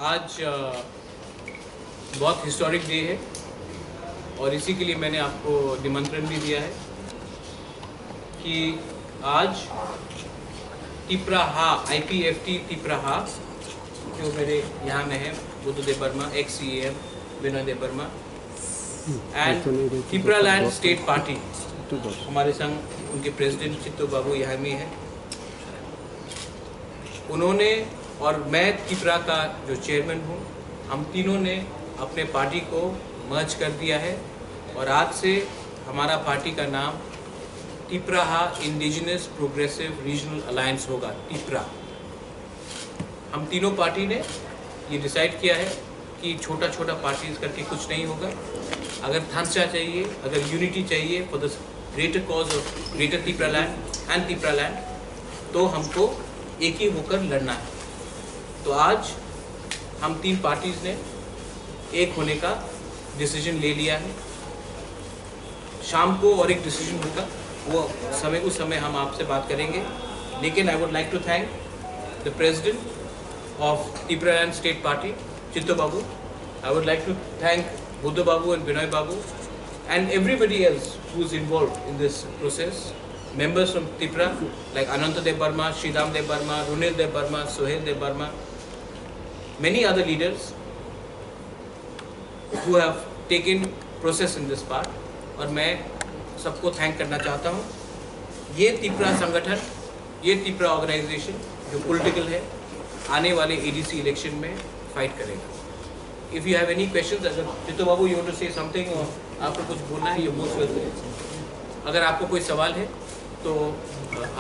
आज बहुत historic day है और इसी के लिए मैंने आपको निमंत्रण भी दिया है कि आज तिपराहा IPFT तिपराहा जो मेरे यहाँ में है Buddhadev Varma ex-CAM Vinod Dev Varma and Tipraland state party हमारे संग उनके प्रेसिडेंट चित्तू बाबू यहाँ में है। उन्होंने और मैं त्रिपुरा का जो चेयरमैन हूँ, हम तीनों ने अपने पार्टी को मर्ज कर दिया है और आज से हमारा पार्टी का नाम Tipraha indigenous progressive regional alliance होगा। तिपरा हम तीनों पार्टी ने ये डिसाइड किया है कि छोटा छोटा पार्टीज करके कुछ नहीं होगा। अगर ढांचा चाहिए, अगर यूनिटी चाहिए for the greater cause of greater Tipraland and Tipraland, तो हमको एक ही होकर लड़ना है। तो आज हम तीन पार्टीज ने एक होने का डिसीजन ले लिया है। शाम को और एक डिसीजन होगा, वो उस समय हम आपसे बात करेंगे। लेकिन I would like to thank the president of Tipraland state party Chittu babu. I would like to thank Buddhu babu and Vinoy babu and everybody else who is involved in this process. Members from Tripura like Ananta Dev Barma, Sridham Dev Barma, Runil Dev Barma, Sohail Dev Barma, many other leaders who have taken process in this part. और मैं सबको thank करना चाहता हूँ। ये त्रिपुरा संगठन, ये Tripura organisation जो पॉलिटिकल है, आने वाले ADC इलेक्शन में फाइट करेगा। If you have any questions, अगर चित्तू बाबू you want to say something or आपको कुछ बोलना है, you most welcome। अगर आपको कोई सवाल है तो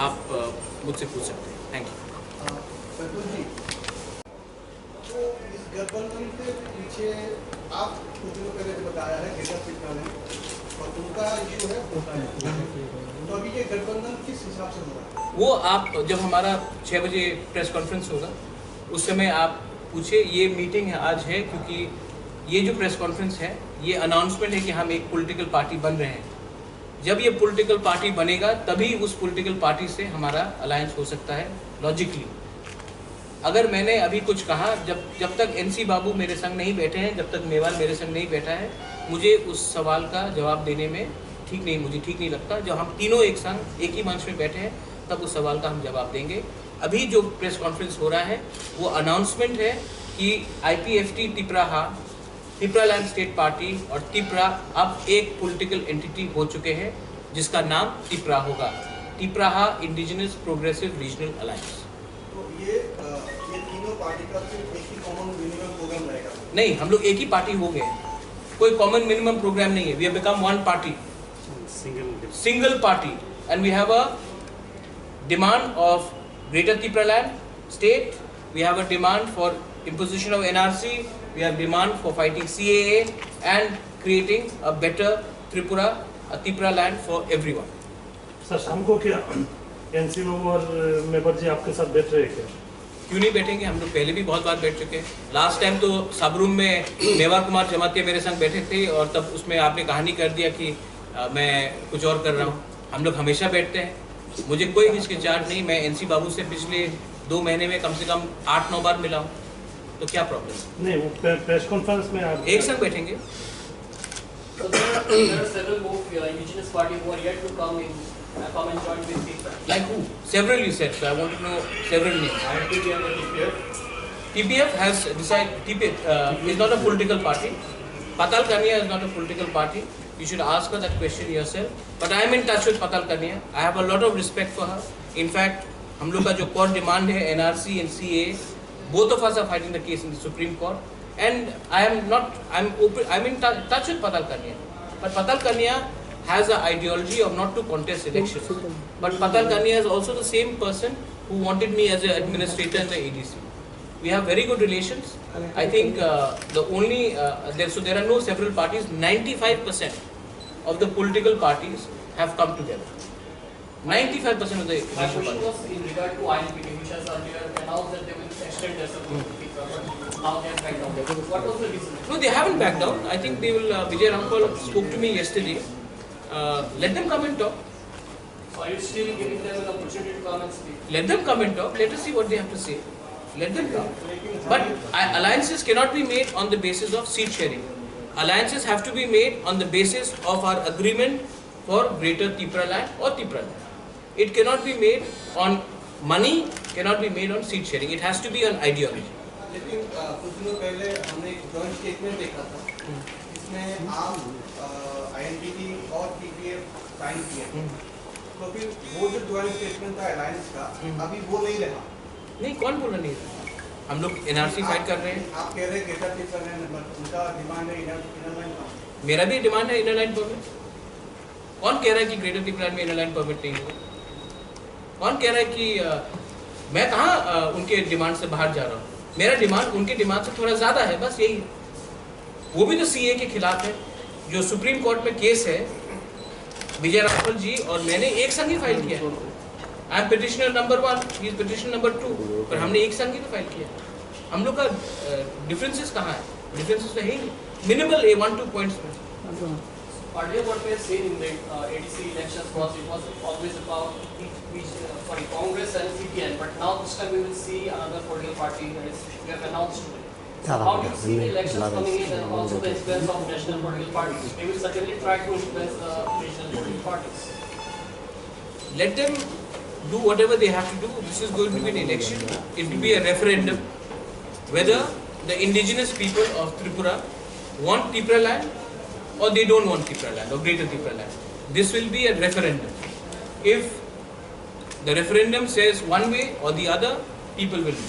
आप मुझसे पूछ सकते हैं। Thank you. तो इस गठबंधन के पीछे आप कुछ दिनों पहले जो बताया है ग्रेटर तिपरा ने और उनका इशू है, तो अभी ये गठबंधन किस हिसाब से हो रहा है? वो आप जब हमारा 6 बजे प्रेस कॉन्फ्रेंस होगा उस समय आप पूछे। ये मीटिंग है आज है क्योंकि ये जो प्रेस कॉन्फ्रेंस है ये अनाउंसमेंट है कि हम एक पॉलिटिकल पार्टी बन रहे हैं। जब ये पॉलिटिकल पार्टी बनेगा तभी उस पॉलिटिकल पार्टी से हमारा अलायंस हो सकता है लॉजिकली। अगर मैंने अभी कुछ कहा, जब तक NC बाबू मेरे संग नहीं बैठे हैं, जब तक मेवाल मेरे संग नहीं बैठा है, मुझे उस सवाल का जवाब देने में मुझे ठीक नहीं लगता। जब हम तीनों एक संग एक ही मंच में बैठे हैं तब उस सवाल का हम जवाब देंगे। अभी जो प्रेस कॉन्फ्रेंस हो रहा है वो अनाउंसमेंट है कि IPFT तिपराहा, तिपरालैंड स्टेट पार्टी और तिपरा अब एक पॉलिटिकल एंटिटी हो चुके हैं जिसका नाम तिपरा होगा, Tipraha indigenous progressive regional alliance. तो ये तीनों पार्टी का सिर्फ एक ही कॉमन मिनिमम प्रोग्राम रहेगा? नहीं, हम लोग एक ही पार्टी हो गए, कोई कॉमन मिनिमम प्रोग्राम नहीं है। We have become one party, single party, and we have a demand of Greater Tipraland state. We have a demand for imposition of NRC. We have demand for fighting CAA and creating a better Tripura, a Tripura land for everyone. Sir शाम को क्या NC बाबू और member जी आपके साथ बैठ रहे हैं क्या? क्यों नहीं बैठेंगे? हम लोग पहले भी बहुत बार बैठ चुके हैं। लास्ट टाइम तो सब रूम में मेवा कुमार जमातिया मेरे संग बैठे थे और तब उसमें आपने कहानी कर दिया कि मैं कुछ और कर रहा हूँ। हम लोग हमेशा बैठते हैं, मुझे कोई हिचकिचाहट नहीं। मैं NC बाबू से पिछले 2 महीने में कम से कम 8-9 बार मिला हूँ, तो क्या प्रॉब्लम? नहीं, वो प्रेस कॉन्फ्रेंस में आप एक साथ बैठेंगे। So there are several more indigenous parties who are yet to come and join with TIPRA. Like who? Several you said, so I want to know several names. TPF and TPF. TPF has decided, TPF is not a political party. Patal Kania is not a political party. You should ask her that question yourself. But I am in touch with Patal Kania. I have a lot of respect for her. In fact, हम लोग का जो core demand है NRC and CAA, both of us are fighting the case in the Supreme Court. And I'm in touch with Patal Kania. But Patal Kania has an ideology of not to contest elections. But Patal Kania is also the same person who wanted me as an administrator in the ADC. We have very good relations. I think there are no several parties. 95% of the political parties have come together. 95% of the My question was in regard to INPT, which has earlier announced that they will extend their support to TIPRA, but now they have backed down. What was the reason? No, they haven't backed down. I think they will. Vijay Rampal spoke to me yesterday. Let them come and talk. So are you still giving them an opportunity to come and speak? Let them come and talk. Let us see what they have to say. let them come. But alliances cannot be made on the basis of seat sharing. Alliances have to be made on the basis of our agreement for Greater Tipraland or Tipraland. It cannot be made on money, cannot be made on seat sharing. It has to be on ideology. लेकिन कुछ दिनों पहले हमने एक joint statement देखा था जिसमें आप आईएनपीटी और टीपीएफ साइन किए थे। तो फिर वो जो जॉइंट स्टेटमेंट था अलायंस का अभी वो नहीं रहा। नहीं, कौन बोल रहा नहीं रहा? हम लोग एनआरसी फाइट कर रहे हैं। आप कह रहे हैं ग्रेटर टिपरालैंड उनका डिमांड है इनर लाइन का। मेरा भी डिमांड है इनर लाइन परमिट। कौन कह रहा है कि ग्रेटर टिपरालैंड में इनर लाइन परमिट नहीं होगा? कौन कह रहा है कि मैं कहाँ उनके डिमांड से बाहर जा रहा हूँ? मेरा डिमांड उनके डिमांड से थोड़ा ज़्यादा है, बस यही है। वो भी तो सीए के खिलाफ है। जो सुप्रीम कोर्ट में केस है, विजय राघवन जी और मैंने एक संग ही फाइल किया। I am petitioner number 1, he is petitioner number 2, पर हमने एक संग ही तो फाइल किया। हम लोग का डिफरेंसेस कहाँ है? डिफरेंसेस तो है ही नहीं, मिनिमल 1-2 पॉइंट्स में। Earlier, what we have seen in the ADC elections was it was always about Congress and CPN, but now this time we will see another political party that is we have announced today. So how do you see the elections coming in and also the influence of national political parties? They will certainly try to influence the national political parties. Let them do whatever they have to do. This is going to be an election. It will be a referendum whether the indigenous people of Tripura want Tipraland or they don't want Tipraland or Greater Tipraland. This will be a referendum. If the referendum says one way or the other, people will win.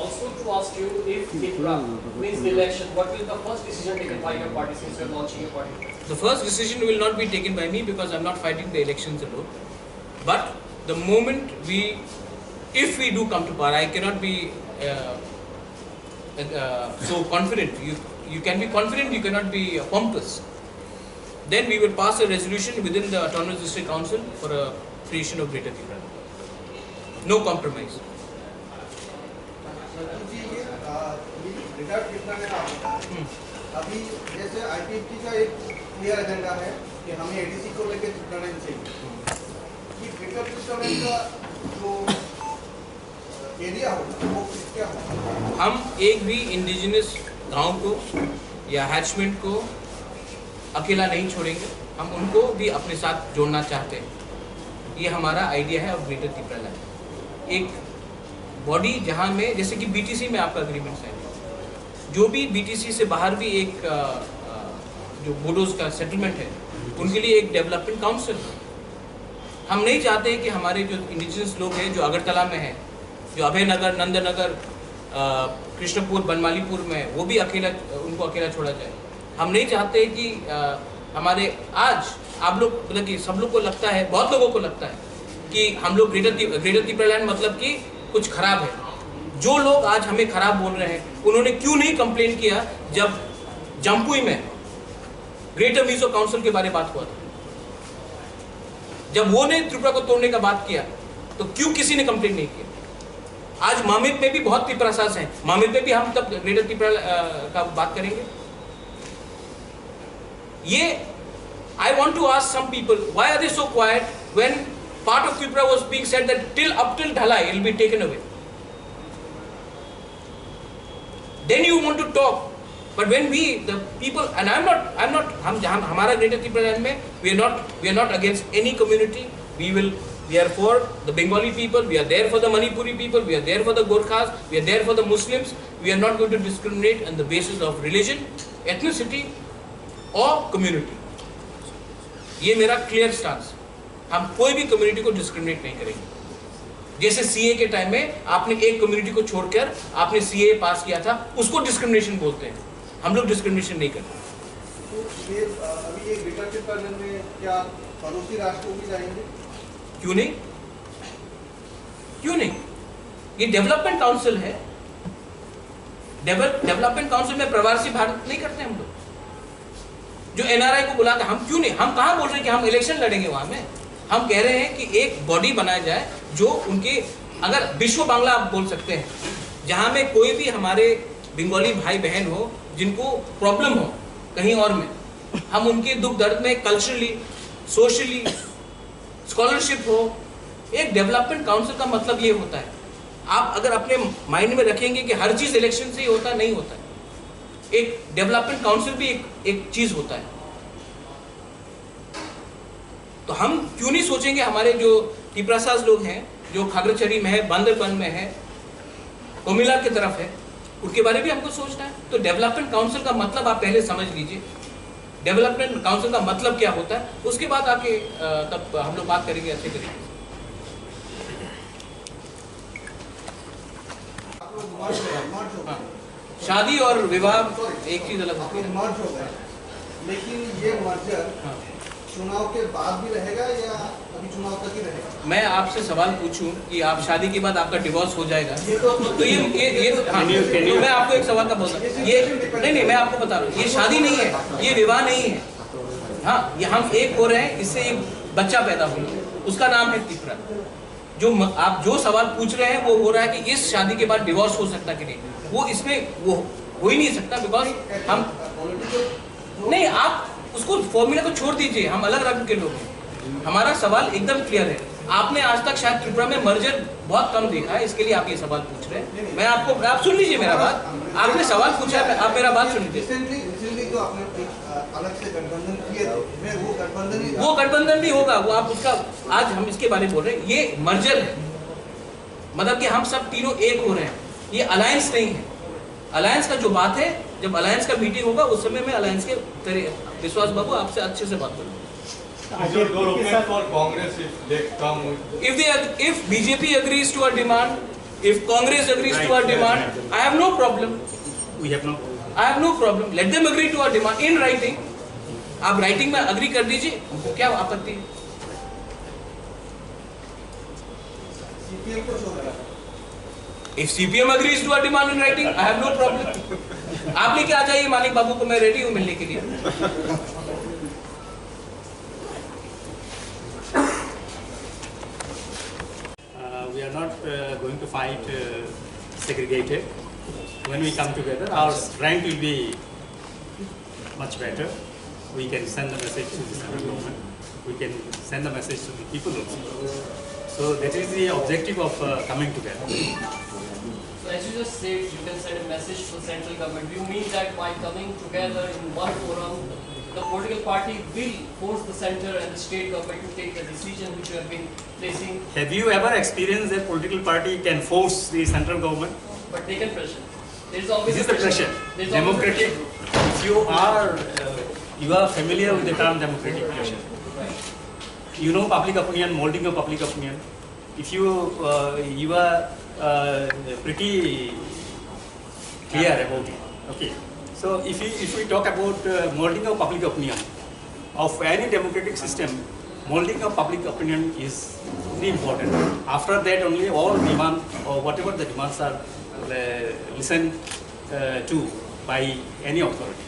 Also to ask you, if Tripura wins the election, what will be the first decision taken by your party since you are launching your party? The first decision will not be taken by me because I am not fighting the elections alone. But the moment if we do come to power, I cannot be so confident. You can be confident, you cannot be pompous. Then we will pass a resolution within the Autonomous District Council for a creation of Greater Tipraland. No compromise. अभी जैसे IPFT का एक clear agenda है कि हमें ADC को लेकर टिप्रालैंड चाहिए कि ग्रेटर टिप्रालैंड का जो एरिया होगा वो क्या होगा? हम एक भी इंडिजिनस गांव को या हैचमेंट को अकेला नहीं छोड़ेंगे। हम उनको भी अपने साथ जोड़ना चाहते हैं। ये हमारा आइडिया है ऑफ ग्रेटर तिप्रालैंड। एक बॉडी जहां में, जैसे कि बीटीसी में आपका अग्रीमेंट साइन है, जो भी बीटीसी से बाहर भी एक जो बोडोज का सेटलमेंट है, उनके लिए एक डेवलपमेंट काउंसिल है। हम नहीं चाहते हैं कि हमारे जो इंडिजिनस लोग हैं जो अगरतला में हैं, जो अभय नगर, नंदनगर, कृष्णपुर, बनमालीपुर में, वो भी उनको अकेला छोड़ा जाए। हम नहीं चाहते कि हमारे आज आप लोग मतलब कि सब लोग को लगता है, बहुत लोगों को लगता है कि हम लोग ग्रेटर तिप्रालैंड मतलब कि कुछ खराब है। जो लोग आज हमें खराब बोल रहे हैं, उन्होंने क्यों नहीं कंप्लेन किया जब जम्पुई में ग्रेटर मिजो काउंसिल के बारे में बात हुआ था? जब वो ने त्रिपुरा को तोड़ने का बात किया तो क्यों किसी ने कंप्लेन नहीं किया? आज मामित में भी बहुत तिपरासास हैं, मामित में भी हम तब ग्रेटर तिपरा का बात करेंगे। ये I want to ask some people, why are they so quiet when part of Tripura was being said that up till Dhalai it will be taken away? Then you want to talk, but when the people, and I'm not, हमारा Greater Tipraland में we are not against any community. We are for the Bengali people, we are there for the Manipuri people, we are there for the Gorkhas, we are there for the Muslims. We are not going to discriminate on the basis of religion, ethnicity or community. ये मेरा clear stance. हम कोई भी community को discriminate नहीं करेंगे। जैसे CA के टाइम में आपने एक कम्युनिटी को छोड़कर आपने सीए पास किया था, उसको डिस्क्रिमिनेशन बोलते हैं। हम लोग डिस्क्रिमिनेशन नहीं करते। तो ये अभी ये ग्रेटर तिप्रालैंड में क्या पड़ोसी राष्ट्रों भी जाएंगे? क्यों नहीं? क्यों नहीं? ये डेवलपमेंट काउंसिल है। डेवलपमेंट काउंसिल में प्रवासी भारत नहीं करते हम लोग। जो एनआरआई को बुलाते, हम क्यों नहीं? हम कहाँ बोल रहे हैं कि हम इलेक्शन लड़ेंगे वहां में? हम कह रहे हैं कि एक बॉडी बनाया जाए जो उनके, अगर विश्व बांग्ला आप बोल सकते हैं, जहां में कोई भी हमारे बंगाली भाई बहन हो जिनको प्रॉब्लम हो कहीं और में, हम उनके दुख दर्द में कल्चरली, सोशली, स्कॉलरशिप हो। एक डेवलपमेंट काउंसिल का मतलब ये होता है आप अगर अपने माइंड में रखेंगे कि हर चीज इलेक्शन से ही होता, नहीं होता है। एक डेवलपमेंट काउंसिल भी एक चीज होता है। तो हम क्यों नहीं सोचेंगे हमारे जो टिपरासाज लोग हैं, जो खागड़ाछड़ी में है, बांदरबन में है, कोमिला की तरफ है, उनके बारे में हमको सोचना है। तो डेवलपमेंट काउंसिल का मतलब आप पहले समझ लीजिए, डेवलपमेंट काउंसिल का मतलब क्या होता है, उसके बाद आके तब हम लोग बात करेंगे अच्छे तरीके से। हाँ, शादी और विवाह एक चीज अलग होती है। मर्ज हो गया, लेकिन ये मर्जर हाँ। चुनाव के बाद भी रहेगा या अभी चुनाव तक ही रहेगा? मैं आपसे सवाल पूछूं कि आप शादी के बाद आपका डिवोर्स हो जाएगा, ये तो हाँ, तो मैं आपको एक सवाल का बोल रहा हूँ, ये नहीं, मैं आपको बता रहा हूँ, ये शादी नहीं है, ये विवाह नहीं है। हाँ, ये हम एक हो रहे हैं, इससे एक बच्चा पैदा हुआ, उसका नाम है टिपरा। आप जो सवाल पूछ रहे हैं वो हो रहा है कि इस शादी के बाद डिवोर्स हो सकता कि नहीं, वो इसमें वो हो ही नहीं सकता, बिकॉज हम नहीं, आप उसको फॉर्मूला को छोड़ दीजिए, हम अलग रंग के लोग हैं। हमारा सवाल एकदम क्लियर है। आपने आज तक शायद त्रिपुरा में मर्जर बहुत कम देखा है, इसके लिए आप ये सवाल पूछ रहे हैं। मैं आपको, आप सुन लीजिए मेरा बात, आपने सवाल पूछा है, आप मेरा बात सुन लीजिए। रिसेंटली जो आपने एक अलग से गठबंधन किए थे, वो गठबंधन भी होगा, वो आप उसका, आज हम इसके बारे में बोल रहे हैं, ये मर्जर है, मतलब कि हम सब तीनों एक हो रहे हैं, ये अलायंस नहीं है। अलायंस का जो बात है, जब अलायंस का मीटिंग होगा उस समय में अलायंस के तेरे विश्वास बाबू आपसे अच्छे से बात करूंगा। If BJP agrees to our demand, if Congress agrees to our demand, I have no problem. I have no problem. Let them agree to our demand in writing. आप राइटिंग में अग्री कर दीजिए, हमको क्या आपत्ति है? सीपीएम को छोड़ रहा है। If CPM agrees to our demand in writing, I have no problem. आप लेके आ जाइए मालिक बाबू को, मैं रेडी हूँ मिलने के लिए। We are not going to fight segregated. When we come together, our strength will be much better. We can send the message to the central government. We can send the message to the people also. So that is the objective of coming together. So as you just said, you can send a message to the central government. Do you mean that by coming together in one forum, the political party will force the center and the state government to take the decision which you have been placing? Have you ever experienced that political party can force the central government? But they can pressure. There is always This is the pressure. There is always a Democratic. If you are familiar with the term democratic pressure, you know public opinion, molding of public opinion. If you are pretty clear about it. Okay. So if we talk about molding of public opinion of any democratic system, molding of public opinion is very important. After that only all demand or whatever the demands are listened to by any authority.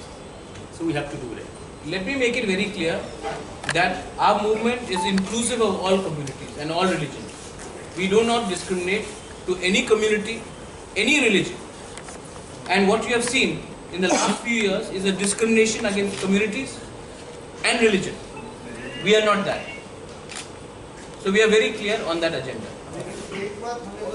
So we have to do that. Let me make it very clear that our movement is inclusive of all communities and all religions. We do not discriminate to any community, any religion. And what you have seen in the last few years is a discrimination against communities and religion. We are not that. So we are very clear on that agenda. एक बात हमें